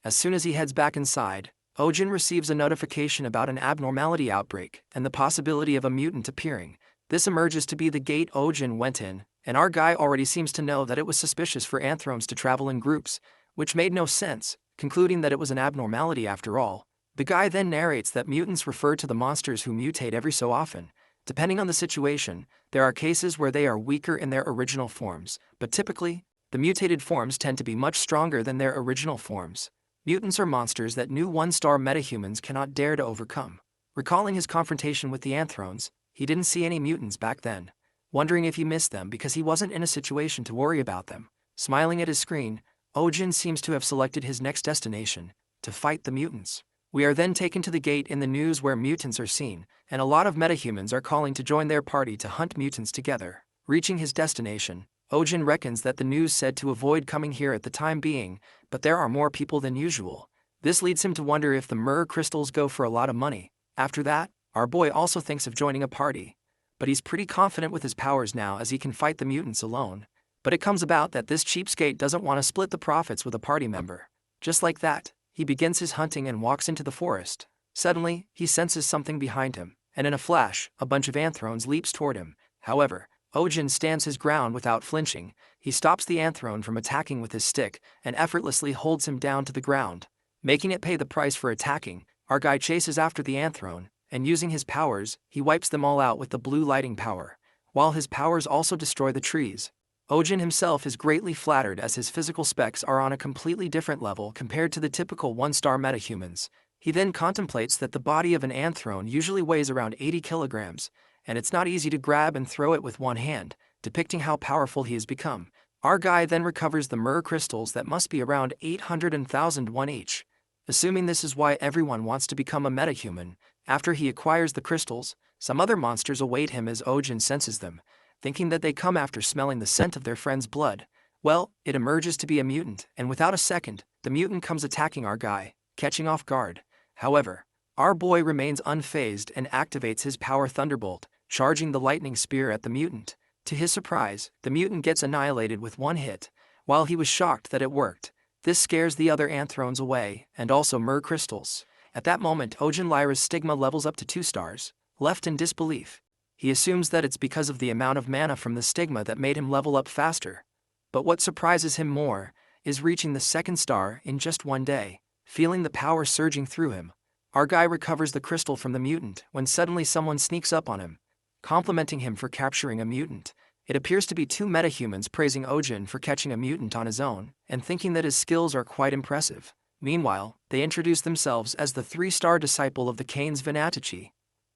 As soon as he heads back inside, Ojin receives a notification about an abnormality outbreak and the possibility of a mutant appearing. This emerges to be the gate Ojin went in, and our guy already seems to know that it was suspicious for anthrones to travel in groups, which made no sense, concluding that it was an abnormality after all. The guy then narrates that mutants refer to the monsters who mutate every so often. Depending on the situation, there are cases where they are weaker in their original forms, but typically, the mutated forms tend to be much stronger than their original forms. Mutants are monsters that new one-star metahumans cannot dare to overcome. Recalling his confrontation with the anthrones, he didn't see any mutants back then, wondering if he missed them because he wasn't in a situation to worry about them. Smiling at his screen, Ojin seems to have selected his next destination, to fight the mutants. We are then taken to the gate in the news where mutants are seen, and a lot of metahumans are calling to join their party to hunt mutants together. Reaching his destination, Ojin reckons that the news said to avoid coming here at the time being, but there are more people than usual. This leads him to wonder if the myrrh crystals go for a lot of money. After that, our boy also thinks of joining a party, but he's pretty confident with his powers now as he can fight the mutants alone. But it comes about that this cheapskate doesn't want to split the profits with a party member. Just like that, he begins his hunting and walks into the forest. Suddenly, he senses something behind him, and in a flash, a bunch of anthrones leaps toward him. However, Ojin stands his ground without flinching. He stops the anthrone from attacking with his stick and effortlessly holds him down to the ground. Making it pay the price for attacking, our guy chases after the anthrone, and using his powers, he wipes them all out with the blue lighting power. While his powers also destroy the trees, Ojin himself is greatly flattered as his physical specs are on a completely different level compared to the typical one-star metahumans. He then contemplates that the body of an anthrone usually weighs around 80 kilograms, and it's not easy to grab and throw it with one hand, depicting how powerful he has become. Our guy then recovers the myrrh crystals that must be around 800,001 each. Assuming this is why everyone wants to become a metahuman, after he acquires the crystals, some other monsters await him as Ojin senses them, thinking that they come after smelling the scent of their friend's blood. Well, it emerges to be a mutant, and without a second, the mutant comes attacking our guy, catching off guard. However, our boy remains unfazed and activates his power thunderbolt, charging the lightning spear at the mutant. To his surprise, the mutant gets annihilated with one hit. While he was shocked that it worked, this scares the other anthrones away, and also myrrh crystals. At that moment, Ojin Lyra's stigma levels up to 2 stars. Left in disbelief, he assumes that it's because of the amount of mana from the stigma that made him level up faster. But what surprises him more is reaching the 2nd star in just one day. Feeling the power surging through him, our guy recovers the crystal from the mutant when suddenly someone sneaks up on him, complimenting him for capturing a mutant. It appears to be 2 metahumans praising Ojin for catching a mutant on his own and thinking that his skills are quite impressive. Meanwhile, they introduce themselves as the 3-star disciple of the Canes Venatici.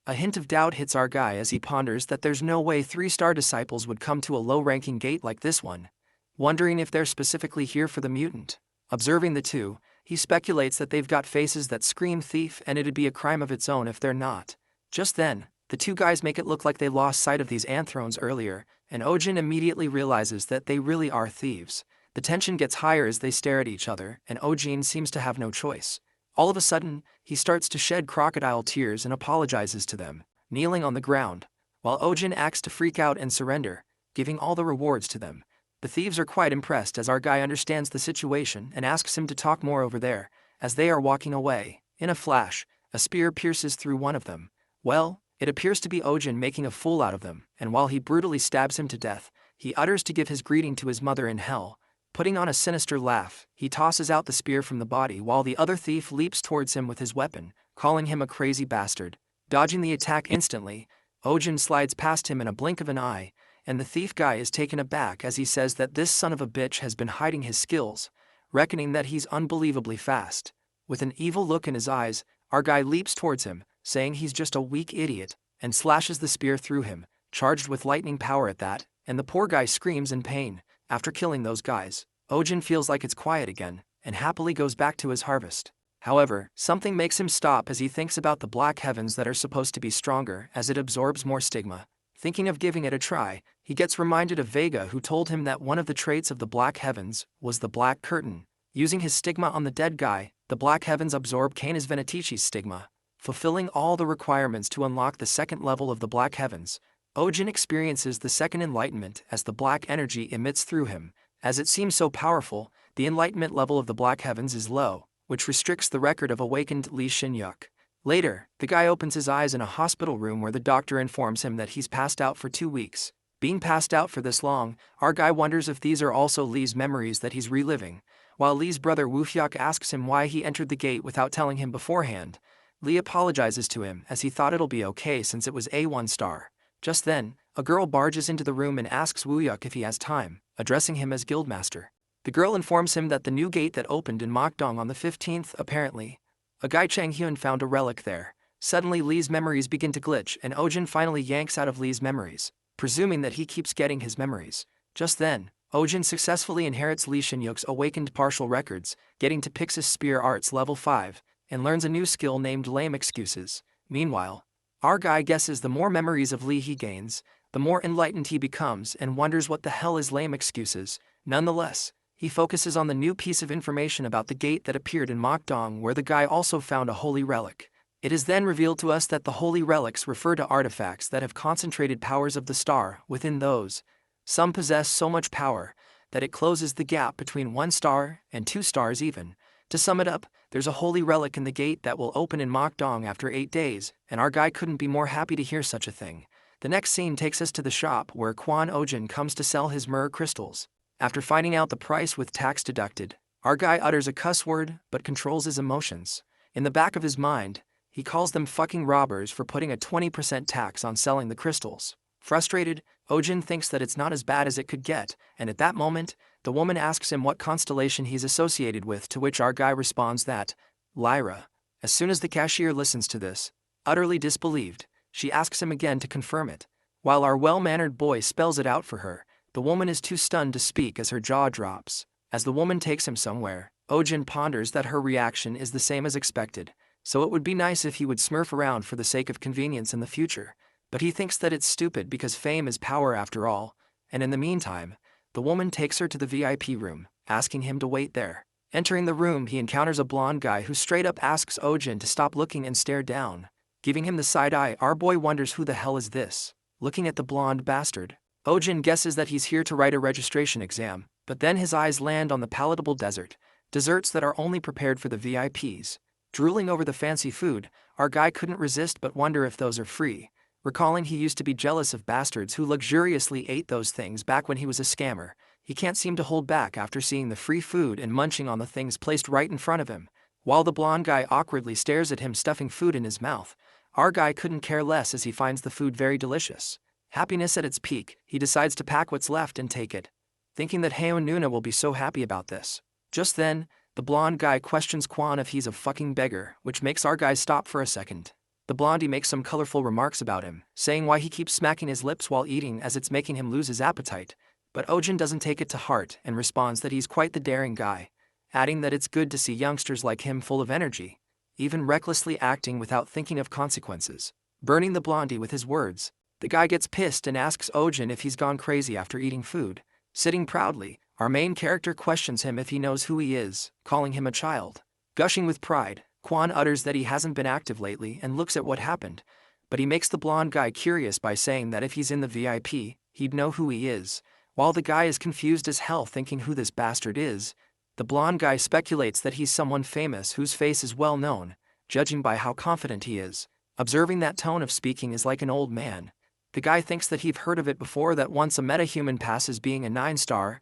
A hint of doubt hits our guy as he ponders that there's no way 3-star disciples would come to a low-ranking gate like this one, wondering if they're specifically here for the mutant. Observing the two, he speculates that they've got faces that scream thief and it'd be a crime of its own if they're not. Just then, the 2 guys make it look like they lost sight of these anthrones earlier, and Ojin immediately realizes that they really are thieves. The tension gets higher as they stare at each other, and Ojin seems to have no choice. All of a sudden, he starts to shed crocodile tears and apologizes to them, kneeling on the ground, while Ojin acts to freak out and surrender, giving all the rewards to them. The thieves are quite impressed as our guy understands the situation and asks him to talk more over there. As they are walking away, in a flash, a spear pierces through one of them. Well, it appears to be Ojin making a fool out of them, and while he brutally stabs him to death, he utters to give his greeting to his mother in hell. Putting on a sinister laugh, he tosses out the spear from the body while the other thief leaps towards him with his weapon, calling him a crazy bastard. Dodging the attack instantly, Ojin slides past him in a blink of an eye, and the thief guy is taken aback as he says that this son of a bitch has been hiding his skills, reckoning that he's unbelievably fast. With an evil look in his eyes, our guy leaps towards him, saying he's just a weak idiot, and slashes the spear through him, charged with lightning power at that, and the poor guy screams in pain. After killing those guys, Ojin feels like it's quiet again, and happily goes back to his harvest. However, something makes him stop as he thinks about the black heavens that are supposed to be stronger as it absorbs more stigma. Thinking of giving it a try, he gets reminded of Vega, who told him that one of the traits of the black heavens was the black curtain. Using his stigma on the dead guy, the black heavens absorb Canis Venatici's stigma, fulfilling all the requirements to unlock the 2nd level of the black heavens. Ojin experiences the 2nd enlightenment as the black energy emits through him. As it seems so powerful, the enlightenment level of the black heavens is low, which restricts the record of awakened Lee Shin-yuk. Later, the guy opens his eyes in a hospital room where the doctor informs him that he's passed out for 2 weeks. Being passed out for this long, our guy wonders if these are also Lee's memories that he's reliving. While Lee's brother Woo-hyuk asks him why he entered the gate without telling him beforehand, Lee apologizes to him as he thought it'll be okay since it was a 1-star. Just then, a girl barges into the room and asks Woo-hyuk if he has time, addressing him as Guildmaster. The girl informs him that the new gate that opened in Mokdong on the 15th, apparently, a guy Chang Hyun found a relic there. Suddenly Lee's memories begin to glitch and Ojin finally yanks out of Lee's memories, presuming that he keeps getting his memories. Just then, Ojin successfully inherits Lee Shin-yuk's awakened partial records, getting to Pixis Spear Arts level 5, and learns a new skill named Lame Excuses. Meanwhile, our guy guesses the more memories of Lee he gains, the more enlightened he becomes and wonders what the hell is Lame Excuses. Nonetheless, he focuses on the new piece of information about the gate that appeared in Mokdong where the guy also found a holy relic. It is then revealed to us that the holy relics refer to artifacts that have concentrated powers of the star within those. Some possess so much power that it closes the gap between 1 star and 2 stars even. To sum it up, there's a holy relic in the gate that will open in Mokdong after 8 days, and our guy couldn't be more happy to hear such a thing. The next scene takes us to the shop where Kwon Ojin comes to sell his myrrh crystals. After finding out the price with tax deducted, our guy utters a cuss word but controls his emotions. In the back of his mind, he calls them fucking robbers for putting a 20% tax on selling the crystals. Frustrated, Ojin thinks that it's not as bad as it could get, and at that moment, the woman asks him what constellation he's associated with, to which our guy responds that, Lyra. As soon as the cashier listens to this, utterly disbelieved, she asks him again to confirm it. While our well-mannered boy spells it out for her, the woman is too stunned to speak as her jaw drops. As the woman takes him somewhere, Ojin ponders that her reaction is the same as expected, so it would be nice if he would smurf around for the sake of convenience in the future. But he thinks that it's stupid because fame is power after all, and in the meantime, the woman takes her to the VIP room, asking him to wait there. Entering the room, he encounters a blonde guy who straight up asks Ojin to stop looking and stare down. Giving him the side eye, our boy wonders who the hell is this. Looking at the blonde bastard, Ojin guesses that he's here to write a registration exam, but then his eyes land on the palatable desserts that are only prepared for the VIPs. Drooling over the fancy food, our guy couldn't resist but wonder if those are free. Recalling he used to be jealous of bastards who luxuriously ate those things back when he was a scammer, he can't seem to hold back after seeing the free food and munching on the things placed right in front of him. While the blonde guy awkwardly stares at him stuffing food in his mouth, our guy couldn't care less as he finds the food very delicious. Happiness at its peak, he decides to pack what's left and take it, thinking that Haeun Nuna will be so happy about this. Just then, the blonde guy questions Kwon if he's a fucking beggar, which makes our guy stop for a second. The blondie makes some colorful remarks about him, saying why he keeps smacking his lips while eating as it's making him lose his appetite, but Ojin doesn't take it to heart and responds that he's quite the daring guy, adding that it's good to see youngsters like him full of energy, even recklessly acting without thinking of consequences. Burning the blondie with his words, the guy gets pissed and asks Ojin if he's gone crazy after eating food. Sitting proudly, our main character questions him if he knows who he is, calling him a child. Gushing with pride, Kwon utters that he hasn't been active lately and looks at what happened, but he makes the blonde guy curious by saying that if he's in the VIP, he'd know who he is. While the guy is confused as hell thinking who this bastard is, the blonde guy speculates that he's someone famous whose face is well known, judging by how confident he is. Observing that tone of speaking is like an old man, the guy thinks that he've heard of it before, that once a metahuman passes being a 9-star,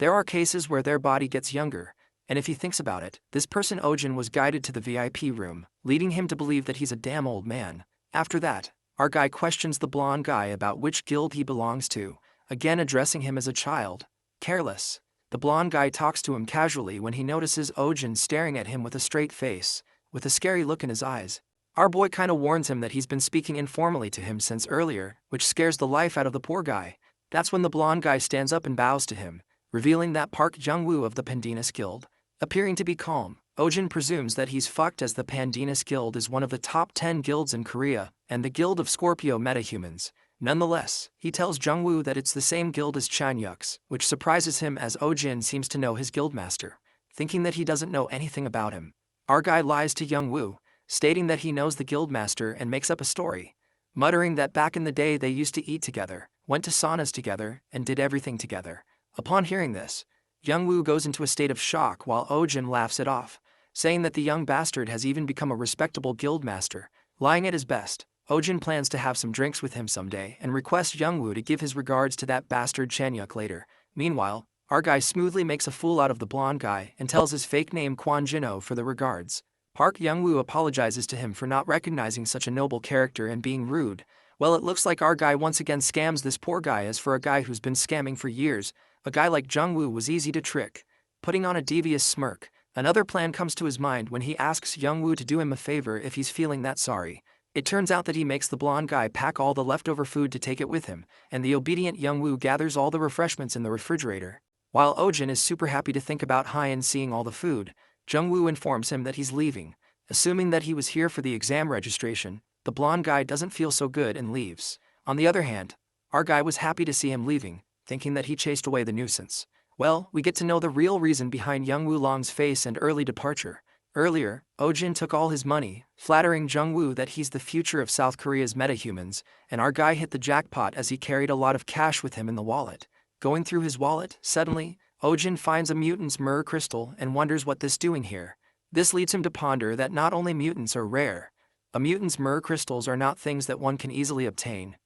there are cases where their body gets younger, and if he thinks about it, this person Ojin was guided to the VIP room, leading him to believe that he's a damn old man. After that, our guy questions the blonde guy about which guild he belongs to, again addressing him as a child. Careless, the blonde guy talks to him casually when he notices Ojin staring at him with a straight face, with a scary look in his eyes. Our boy kinda warns him that he's been speaking informally to him since earlier, which scares the life out of the poor guy. That's when the blonde guy stands up and bows to him, revealing that Park Jung-woo of the Pandanus Guild. Appearing to be calm, Ojin presumes that he's fucked as the Pandanus Guild is one of the top 10 guilds in Korea, and the Guild of Scorpio metahumans. Nonetheless, he tells Jung-woo that it's the same guild as Chan-yuk's, which surprises him as Ojin seems to know his guildmaster, thinking that he doesn't know anything about him. Our guy lies to Jung-woo, stating that he knows the guildmaster and makes up a story, muttering that back in the day they used to eat together, went to saunas together, and did everything together. Upon hearing this, Jung-woo goes into a state of shock while Ojin laughs it off, saying that the young bastard has even become a respectable guild master, lying at his best. Ojin plans to have some drinks with him someday and requests Youngwoo to give his regards to that bastard Chanyuk later. Meanwhile, our guy smoothly makes a fool out of the blonde guy and tells his fake name Kwon Jin-ho for the regards. Park Youngwoo apologizes to him for not recognizing such a noble character and being rude. Well, it looks like our guy once again scams this poor guy, as for a guy who's been scamming for years, a guy like Jungwoo was easy to trick. Putting on a devious smirk, another plan comes to his mind when he asks Youngwoo to do him a favor if he's feeling that sorry. It turns out that he makes the blonde guy pack all the leftover food to take it with him, and the obedient Youngwoo gathers all the refreshments in the refrigerator. While Ojin is super happy to think about Hyen seeing all the food, Jungwoo informs him that he's leaving. Assuming that he was here for the exam registration, the blonde guy doesn't feel so good and leaves. On the other hand, our guy was happy to see him leaving, thinking that he chased away the nuisance. Well, we get to know the real reason behind Youngwoo Long's face and early departure. Earlier, Ojin took all his money, flattering Jungwoo that he's the future of South Korea's metahumans, and our guy hit the jackpot as he carried a lot of cash with him in the wallet. Going through his wallet, suddenly, Ojin finds a mutant's mirror crystal and wonders what this doing here. This leads him to ponder that not only mutants are rare, a mutant's mirror crystals are not things that one can easily obtain.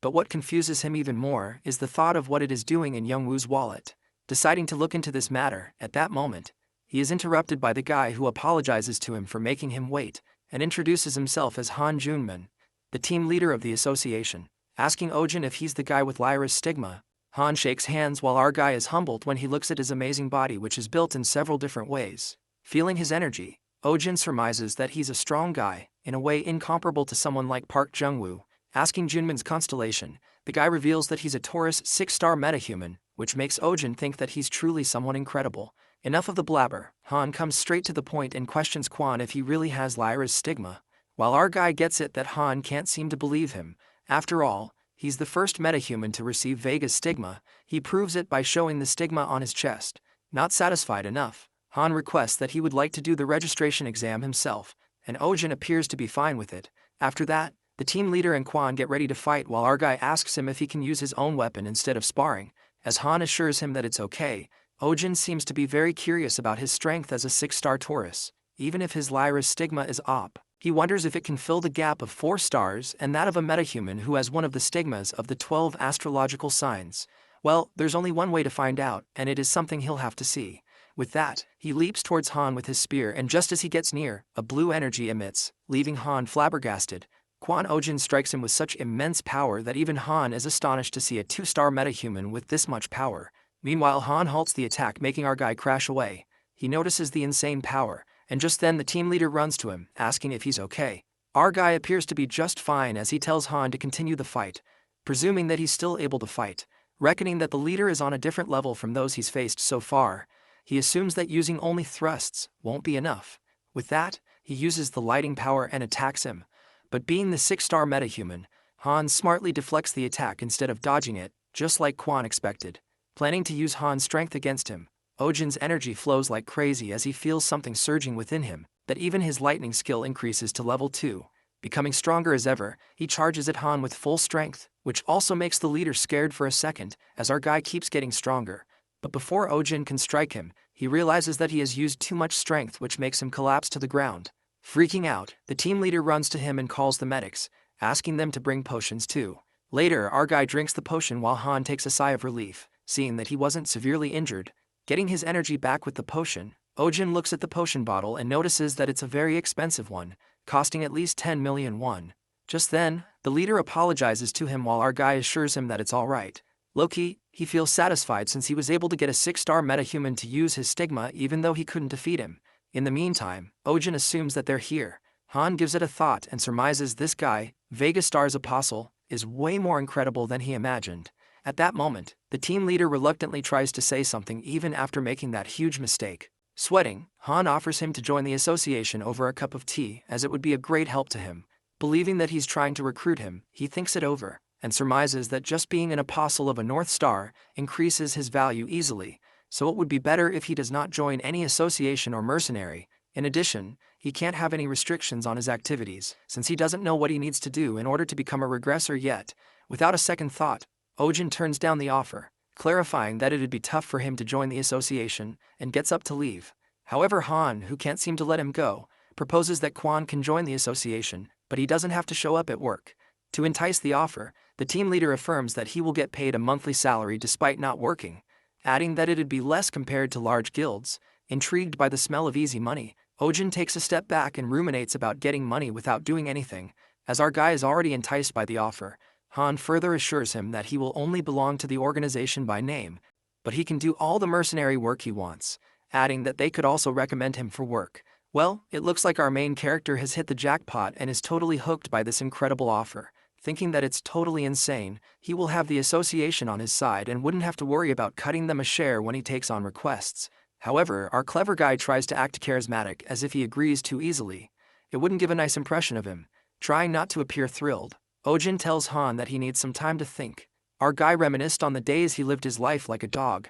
But what confuses him even more is the thought of what it is doing in Youngwoo's wallet. Deciding to look into this matter, at that moment, he is interrupted by the guy who apologizes to him for making him wait, and introduces himself as Han Junman, the team leader of the association. Asking Ojin if he's the guy with Lyra's stigma, Han shakes hands while our guy is humbled when he looks at his amazing body, which is built in several different ways. Feeling his energy, Ojin surmises that he's a strong guy, in a way incomparable to someone like Park Jungwoo. Asking Junman's constellation, the guy reveals that he's a Taurus 6-star metahuman, which makes Ojin think that he's truly someone incredible. Enough of the blabber, Han comes straight to the point and questions Kwon if he really has Lyra's stigma. While our guy gets it that Han can't seem to believe him. After all, he's the first metahuman to receive Vega's stigma. He proves it by showing the stigma on his chest. Not satisfied enough, Han requests that he would like to do the registration exam himself, and Ojin appears to be fine with it. After that, the team leader and Kwon get ready to fight while our guy asks him if he can use his own weapon instead of sparring. As Han assures him that it's okay, Ojin seems to be very curious about his strength as a 6-star Taurus. Even if his Lyra's stigma is op, he wonders if it can fill the gap of 4 stars and that of a metahuman who has one of the stigmas of the 12 astrological signs. Well, there's only one way to find out, and it is something he'll have to see. With that, he leaps towards Han with his spear, and just as he gets near, a blue energy emits, leaving Han flabbergasted. Kwon Ojin strikes him with such immense power that even Han is astonished to see a 2-star metahuman with this much power. Meanwhile, Han halts the attack, making our guy crash away. He notices the insane power, and just then the team leader runs to him, asking if he's okay. Our guy appears to be just fine as he tells Han to continue the fight, presuming that he's still able to fight. Reckoning that the leader is on a different level from those he's faced so far, he assumes that using only thrusts won't be enough. With that, he uses the lighting power and attacks him. But being the 6-star metahuman, Han smartly deflects the attack instead of dodging it, just like Kwon expected. Planning to use Han's strength against him, Ojin's energy flows like crazy as he feels something surging within him, that even his lightning skill increases to level 2. Becoming stronger as ever, he charges at Han with full strength, which also makes the leader scared for a second, as our guy keeps getting stronger. But before Ojin can strike him, he realizes that he has used too much strength, which makes him collapse to the ground. Freaking out, the team leader runs to him and calls the medics, asking them to bring potions too. Later, our guy drinks the potion while Han takes a sigh of relief, seeing that he wasn't severely injured. Getting his energy back with the potion, Ojin looks at the potion bottle and notices that it's a very expensive one, costing at least 10 million won. Just then, the leader apologizes to him while our guy assures him that it's alright. Low-key, he feels satisfied since he was able to get a 6-star metahuman to use his stigma even though he couldn't defeat him. In the meantime, Ojin assumes that they're here. Han gives it a thought and surmises this guy, Vega Star's apostle, is way more incredible than he imagined. At that moment, the team leader reluctantly tries to say something even after making that huge mistake. Sweating, Han offers him to join the association over a cup of tea as it would be a great help to him. Believing that he's trying to recruit him, he thinks it over, and surmises that just being an apostle of a North Star increases his value easily, so it would be better if he does not join any association or mercenary. In addition, he can't have any restrictions on his activities, since he doesn't know what he needs to do in order to become a regressor yet. Without a second thought, Ojin turns down the offer, clarifying that it'd be tough for him to join the association, and gets up to leave. However, Han, who can't seem to let him go, proposes that Kwon can join the association, but he doesn't have to show up at work. To entice the offer, the team leader affirms that he will get paid a monthly salary despite not working, adding that it'd be less compared to large guilds. Intrigued by the smell of easy money, Ojin takes a step back and ruminates about getting money without doing anything. As our guy is already enticed by the offer, Han further assures him that he will only belong to the organization by name, but he can do all the mercenary work he wants, adding that they could also recommend him for work. Well, it looks like our main character has hit the jackpot and is totally hooked by this incredible offer. Thinking that it's totally insane, he will have the association on his side and wouldn't have to worry about cutting them a share when he takes on requests. However, our clever guy tries to act charismatic as if he agrees too easily. It wouldn't give a nice impression of him. Trying not to appear thrilled, Ojin tells Han that he needs some time to think. Our guy reminisced on the days he lived his life like a dog.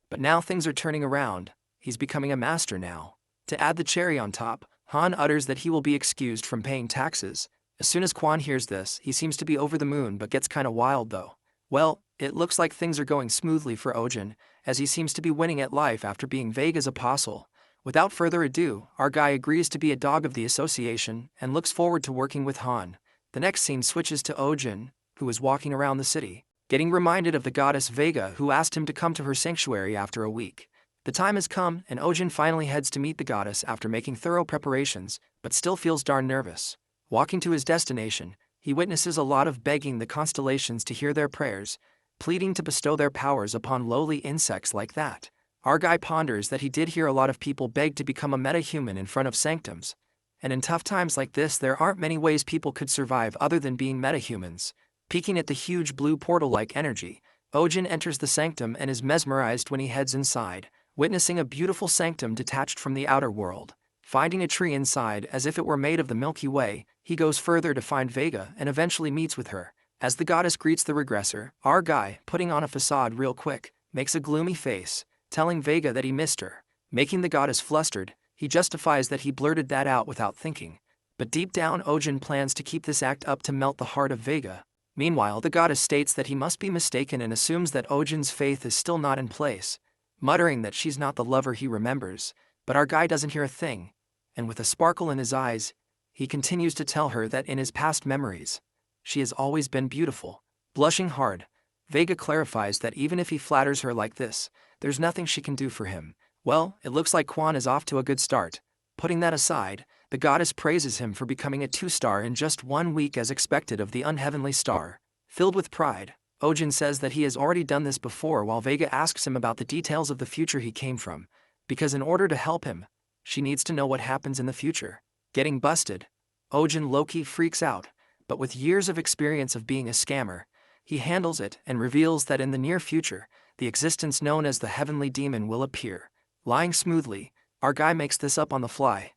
But now things are turning around. He's becoming a master now. To add the cherry on top, Han utters that he will be excused from paying taxes. As soon as Kwon hears this, he seems to be over the moon but gets kinda wild though. Well, it looks like things are going smoothly for Ojin, as he seems to be winning at life after being Vega's apostle. Without further ado, our guy agrees to be a dog of the association and looks forward to working with Han. The next scene switches to Ojin, who is walking around the city, getting reminded of the goddess Vega who asked him to come to her sanctuary after a week. The time has come and Ojin finally heads to meet the goddess after making thorough preparations, but still feels darn nervous. Walking to his destination, he witnesses a lot of begging the constellations to hear their prayers, pleading to bestow their powers upon lowly insects like that. Our guy ponders that he did hear a lot of people beg to become a meta-human in front of sanctums. And in tough times like this, there aren't many ways people could survive other than being meta-humans. Peeking at the huge blue portal-like energy, Ojin enters the sanctum and is mesmerized when he heads inside, witnessing a beautiful sanctum detached from the outer world. Finding a tree inside as if it were made of the Milky Way, he goes further to find Vega and eventually meets with her. As the goddess greets the regressor, our guy, putting on a facade real quick, makes a gloomy face, telling Vega that he missed her. Making the goddess flustered, he justifies that he blurted that out without thinking. But deep down, Ojin plans to keep this act up to melt the heart of Vega. Meanwhile, the goddess states that he must be mistaken and assumes that Ojin's faith is still not in place, muttering that she's not the lover he remembers. But our guy doesn't hear a thing, and with a sparkle in his eyes, he continues to tell her that in his past memories, she has always been beautiful. Blushing hard, Vega clarifies that even if he flatters her like this, there's nothing she can do for him. Well, it looks like Kwon is off to a good start. Putting that aside, the goddess praises him for becoming a 2-star in just 1 week as expected of the unheavenly star. Filled with pride, Ojin says that he has already done this before while Vega asks him about the details of the future he came from, because in order to help him, she needs to know what happens in the future. Getting busted, Ojin low-key freaks out, but with years of experience of being a scammer, he handles it and reveals that in the near future, the existence known as the heavenly demon will appear. Lying smoothly, our guy makes this up on the fly.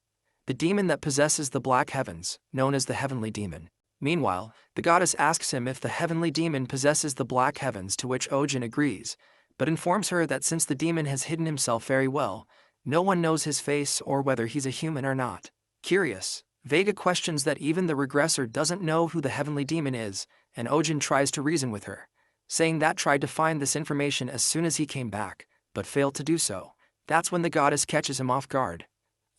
The demon that possesses the black heavens, known as the heavenly demon. Meanwhile, the goddess asks him if the heavenly demon possesses the black heavens, to which Ojin agrees, but informs her that since the demon has hidden himself very well, no one knows his face or whether he's a human or not. Curious, Vega questions that even the regressor doesn't know who the heavenly demon is, and Ojin tries to reason with her, saying that tried to find this information as soon as he came back, but failed to do so. That's when the goddess catches him off guard,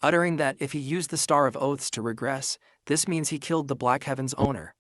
uttering that if he used the Star of Oaths to regress, this means he killed the Black Heaven's owner,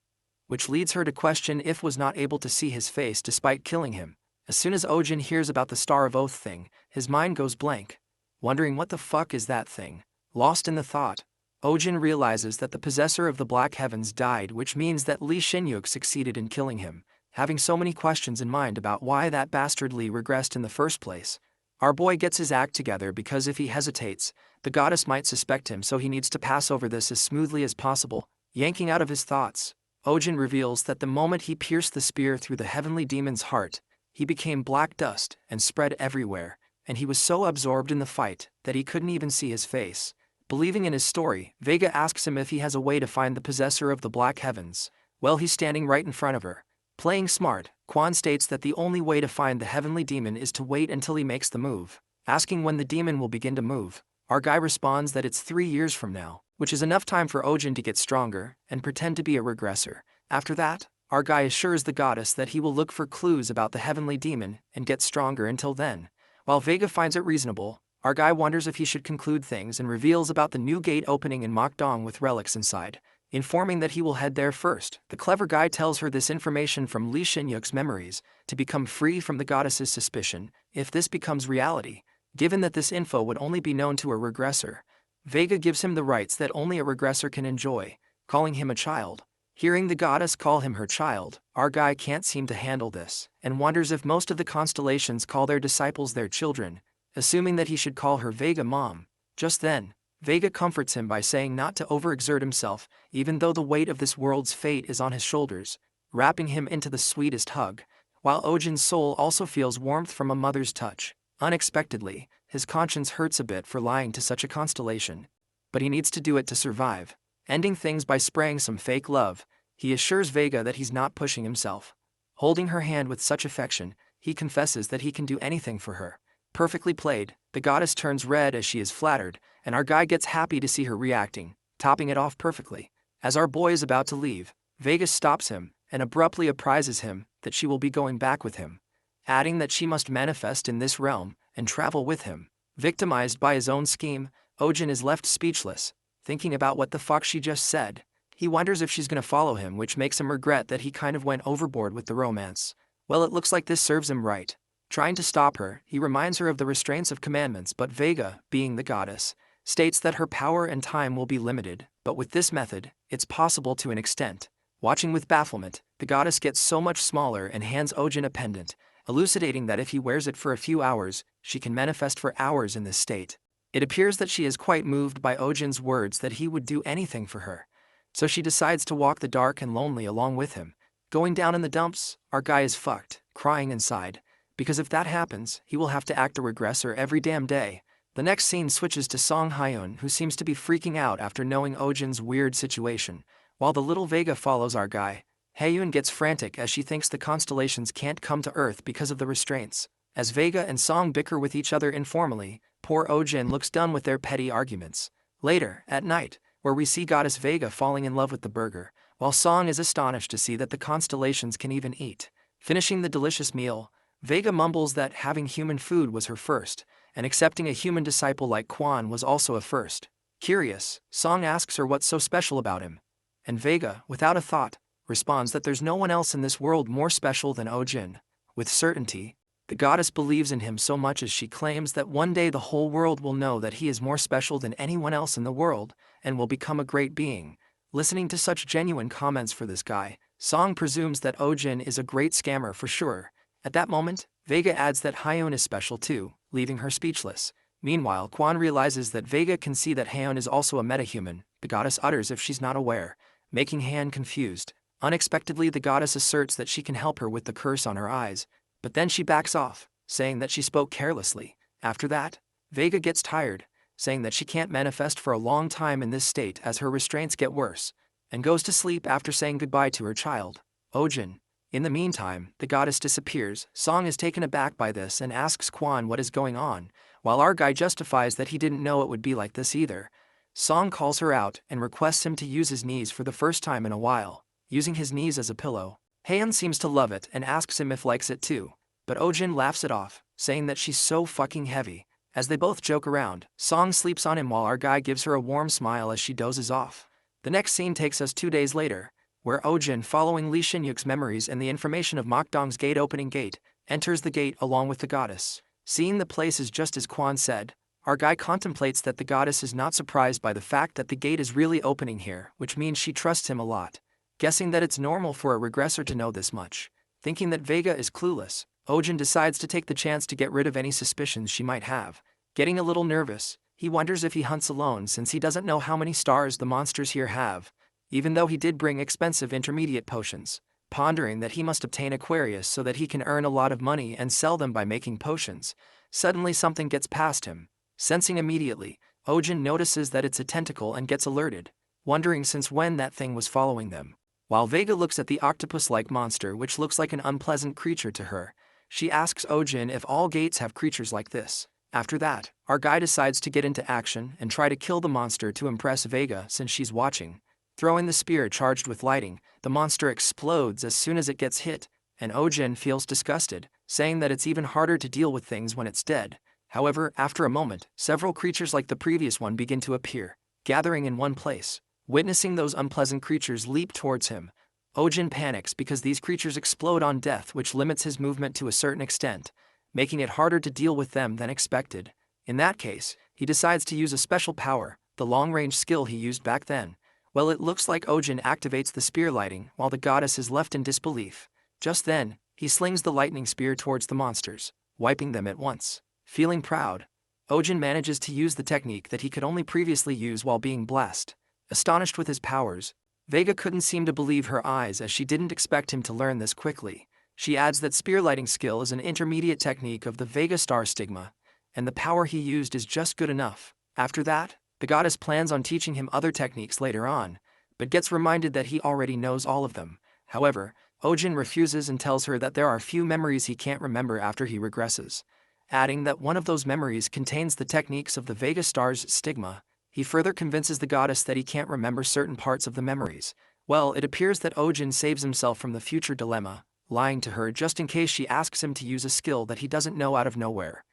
which leads her to question if was not able to see his face despite killing him. As soon as Ojin hears about the Star of Oath thing, his mind goes blank, wondering what the fuck is that thing. Lost in the thought, Ojin realizes that the possessor of the Black Heavens died, which means that Lee Shinyuk succeeded in killing him. Having so many questions in mind about why that bastard Lee regressed in the first place, our boy gets his act together because if he hesitates, the goddess might suspect him, so he needs to pass over this as smoothly as possible. Yanking out of his thoughts, Ojin reveals that the moment he pierced the spear through the heavenly demon's heart, he became black dust and spread everywhere, and he was so absorbed in the fight that he couldn't even see his face. Believing in his story, Vega asks him if he has a way to find the possessor of the Black Heavens. Well, he's standing right in front of her. Playing smart, Kwon states that the only way to find the heavenly demon is to wait until he makes the move. Asking when the demon will begin to move, our guy responds that it's 3 years from now, which is enough time for Ojin to get stronger and pretend to be a regressor. After that, our guy assures the goddess that he will look for clues about the heavenly demon and get stronger until then. While Vega finds it reasonable, our guy wonders if he should conclude things and reveals about the new gate opening in Mokdong with relics inside, informing that he will head there first. The clever guy tells her this information from Lee Shin-yuk's memories to become free from the goddess's suspicion if this becomes reality. Given that this info would only be known to a regressor, Vega gives him the rights that only a regressor can enjoy, calling him a child. Hearing the goddess call him her child, our guy can't seem to handle this, and wonders if most of the constellations call their disciples their children, assuming that he should call her Vega mom. Just then, Vega comforts him by saying not to overexert himself, even though the weight of this world's fate is on his shoulders, wrapping him into the sweetest hug, while Ojin's soul also feels warmth from a mother's touch. Unexpectedly, his conscience hurts a bit for lying to such a constellation, but he needs to do it to survive. Ending things by spraying some fake love, he assures Vega that he's not pushing himself. Holding her hand with such affection, he confesses that he can do anything for her. Perfectly played, the goddess turns red as she is flattered, and our guy gets happy to see her reacting, topping it off perfectly. As our boy is about to leave, Vega stops him and abruptly apprises him that she will be going back with him, adding that she must manifest in this realm and travel with him. Victimized by his own scheme, Ojin is left speechless, thinking about what the fuck she just said. He wonders if she's gonna follow him, which makes him regret that he kind of went overboard with the romance. Well, it looks like this serves him right. Trying to stop her, he reminds her of the restraints of commandments, but Vega, being the goddess, states that her power and time will be limited, but with this method, it's possible to an extent. Watching with bafflement, the goddess gets so much smaller and hands Ojin a pendant, elucidating that if he wears it for a few hours, she can manifest for hours in this state. It appears that she is quite moved by Ojin's words that he would do anything for her, so she decides to walk the dark and lonely along with him. Going down in the dumps, our guy is fucked, crying inside, because if that happens, he will have to act a regressor every damn day. The next scene switches to Song Hyun, who seems to be freaking out after knowing Ojin's weird situation. While the little Vega follows our guy, Hyun gets frantic as she thinks the constellations can't come to Earth because of the restraints. As Vega and Song bicker with each other informally, poor Ojin looks done with their petty arguments. Later, at night, where we see Goddess Vega falling in love with the burger, while Song is astonished to see that the constellations can even eat. Finishing the delicious meal, Vega mumbles that having human food was her first, and accepting a human disciple like Quan was also a first. Curious, Song asks her what's so special about him, and Vega, without a thought, responds that there's no one else in this world more special than Ojin. With certainty, the goddess believes in him so much as she claims that one day the whole world will know that he is more special than anyone else in the world, and will become a great being. Listening to such genuine comments for this guy, Song presumes that Ojin is a great scammer for sure. At that moment, Vega adds that Hyun is special too, leaving her speechless. Meanwhile, Quan realizes that Vega can see that Hyun is also a metahuman. The goddess utters if she's not aware, making Han confused. Unexpectedly, the goddess asserts that she can help her with the curse on her eyes, but then she backs off, saying that she spoke carelessly. After that, Vega gets tired, saying that she can't manifest for a long time in this state as her restraints get worse, and goes to sleep after saying goodbye to her child, Ojin. In the meantime, the goddess disappears. Song is taken aback by this and asks Quan what is going on, while our guy justifies that he didn't know it would be like this either. Song calls her out and requests him to use his knees for the first time in a while, using his knees as a pillow. Han seems to love it and asks him if likes it too, but Ojin laughs it off, saying that she's so fucking heavy. As they both joke around, Song sleeps on him while our guy gives her a warm smile as she dozes off. The next scene takes us 2 days later, where Ojin, following Lee Shin-yuk's memories and the information of Mokdong's gate opening gate, enters the gate along with the goddess. Seeing the place is just as Quan said, our guy contemplates that the goddess is not surprised by the fact that the gate is really opening here, which means she trusts him a lot. Guessing that it's normal for a regressor to know this much. Thinking that Vega is clueless, Ojin decides to take the chance to get rid of any suspicions she might have. Getting a little nervous, he wonders if he hunts alone since he doesn't know how many stars the monsters here have, even though he did bring expensive intermediate potions. Pondering that he must obtain Aquarius so that he can earn a lot of money and sell them by making potions, suddenly something gets past him. Sensing immediately, Ojin notices that it's a tentacle and gets alerted, wondering since when that thing was following them. While Vega looks at the octopus-like monster, which looks like an unpleasant creature to her, she asks Ojin if all gates have creatures like this. After that, our guy decides to get into action and try to kill the monster to impress Vega since she's watching. Throwing the spear charged with lighting, the monster explodes as soon as it gets hit, and Ojin feels disgusted, saying that it's even harder to deal with things when it's dead. However, after a moment, several creatures like the previous one begin to appear, gathering in one place. Witnessing those unpleasant creatures leap towards him, Ojin panics because these creatures explode on death, which limits his movement to a certain extent, making it harder to deal with them than expected. In that case, he decides to use a special power, the long-range skill he used back then. Well, it looks like Ojin activates the spear lighting while the goddess is left in disbelief. Just then, he slings the lightning spear towards the monsters, wiping them at once. Feeling proud, Ojin manages to use the technique that he could only previously use while being blessed. Astonished with his powers, Vega couldn't seem to believe her eyes as she didn't expect him to learn this quickly. She adds that spear lighting skill is an intermediate technique of the Vega star stigma, and the power he used is just good enough. After that, the goddess plans on teaching him other techniques later on, but gets reminded that he already knows all of them. However, Ojin refuses and tells her that there are few memories he can't remember after he regresses, adding that one of those memories contains the techniques of the Vega star's stigma. He further convinces the goddess that he can't remember certain parts of the memories. Well, it appears that Ojin saves himself from the future dilemma, lying to her just in case she asks him to use a skill that he doesn't know out of nowhere.